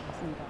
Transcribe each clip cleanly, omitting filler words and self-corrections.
맞습니다.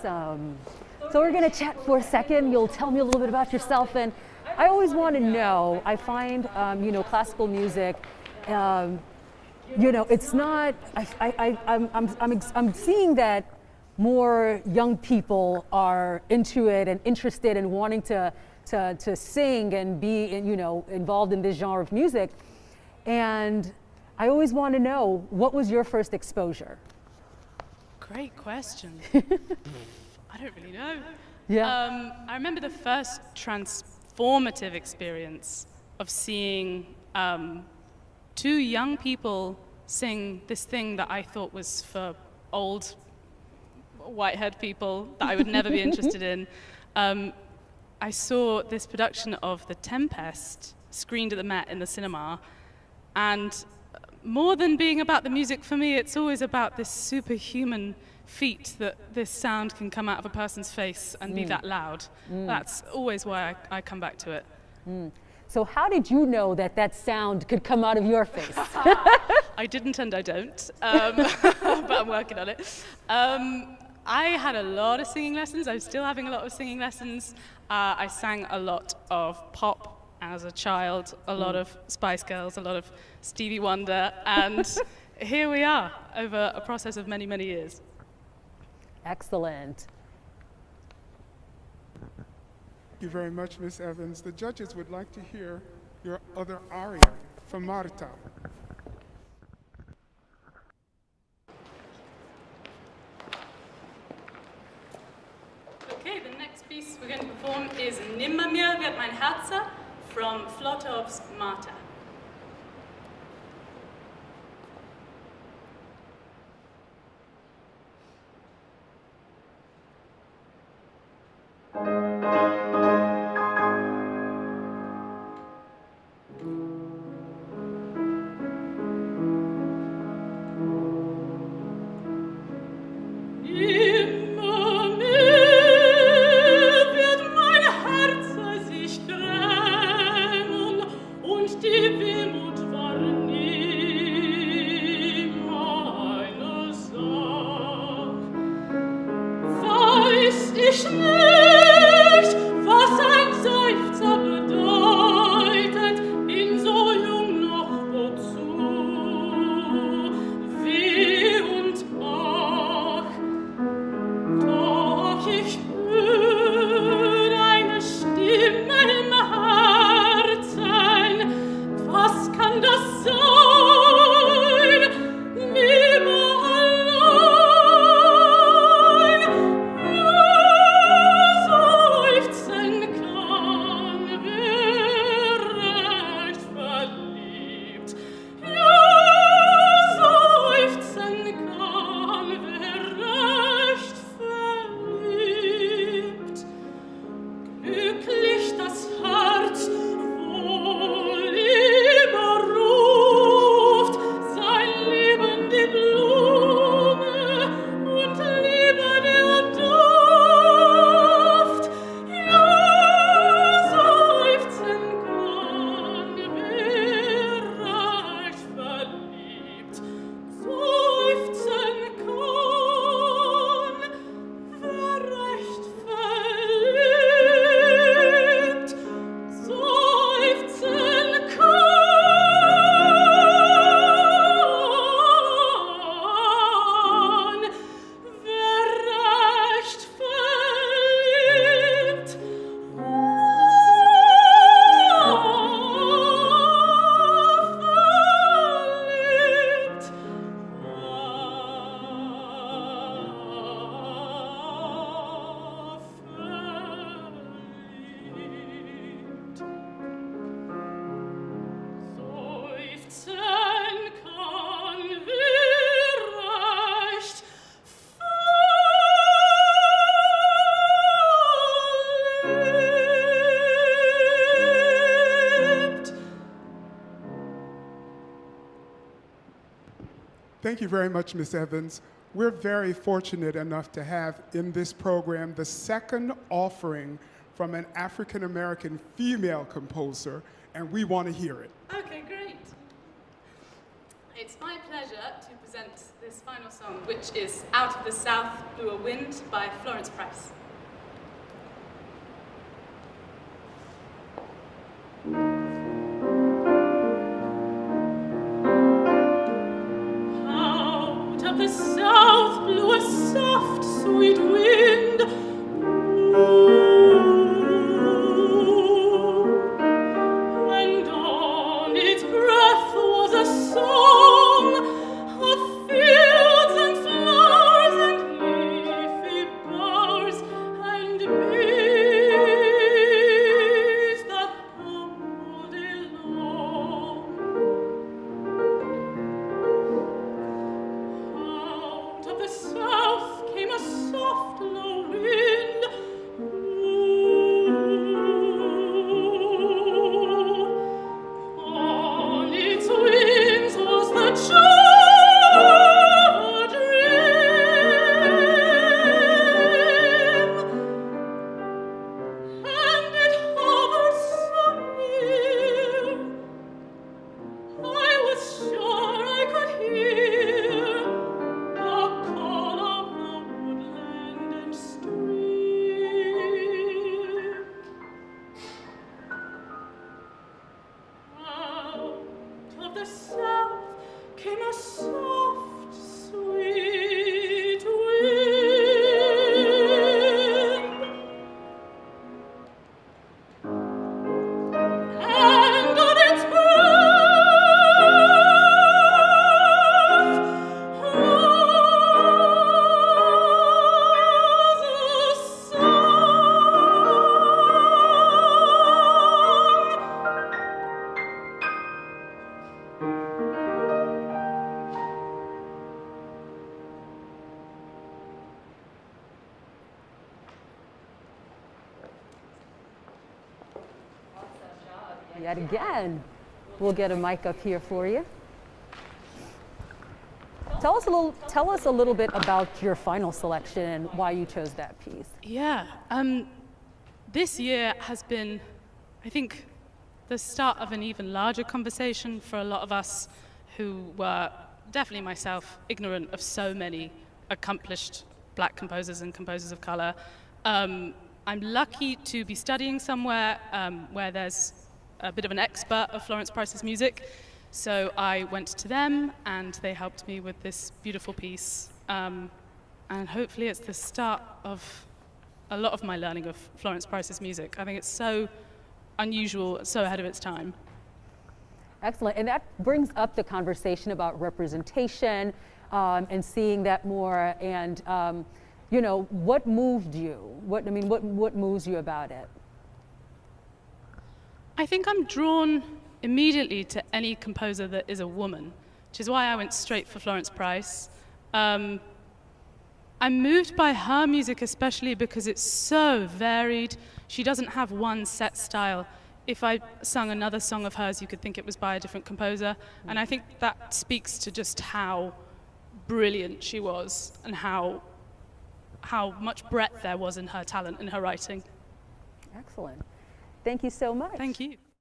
Awesome. So we're going to chat for a second. You'll tell me a little bit about yourself. And I always want to know, I find, classical music, it's not, I'm seeing that more young people are into it and interested in wanting to sing and be, involved in this genre of music. And I always want to know, what was your first exposure? Great question. I don't really know. Yeah. I remember the first transformative experience of seeing two young people sing this thing that I thought was for old white-haired people that I would never be interested in. I saw this production of The Tempest screened at the Met in the cinema, and more than being about the music for me, it's always about this superhuman feat that this sound can come out of a person's face and be that loud. That's always why I come back to it. So how did you know that that sound could come out of your face? I didn't and I don't, but I'm working on it. I had a lot of singing lessons. I'm still having a lot of singing lessons. I sang a lot of pop as a child, a lot of Spice Girls, a lot of Stevie Wonder, and here we are over a process of many, many years. Excellent. Thank you very much, Ms. Evans. The judges would like to hear your other aria from Marta. Okay, the next piece we're going to perform is Nimmermehr wird mein Herze from Flotov's Marta. Thank you very much, Ms. Evans. We're very fortunate enough to have in this program the second offering from an African-American female composer, and we want to hear it. Okay, great. It's my pleasure to present this final song, which is Out of the South Blew a Wind by Florence Price. Out of the south blew a soft, sweet wind. And on its breath was a song of fields and flowers and leafy bowers and bees that hummed along. in a soft, sweet wind. And on its Yet again, we'll get a mic up here for you. Tell us a little bit about your final selection and why you chose that piece. Yeah, this year has been, I think, the start of an even larger conversation for a lot of us who were, definitely myself, ignorant of so many accomplished black composers and composers of color. I'm lucky to be studying somewhere where there's a bit of an expert of Florence Price's music. So I went to them and they helped me with this beautiful piece. And hopefully it's the start of a lot of my learning of Florence Price's music. I think it's so unusual, so ahead of its time. Excellent, and that brings up the conversation about representation and seeing that more. And you know, what moved you? What moves you about it? I think I'm drawn immediately to any composer that is a woman, which is why I went straight for Florence Price. I'm moved by her music especially because it's so varied. She doesn't have one set style. If I sung another song of hers, you could think it was by a different composer. And I think that speaks to just how brilliant she was and how much breadth there was in her talent, in her writing. Excellent. Thank you so much. Thank you.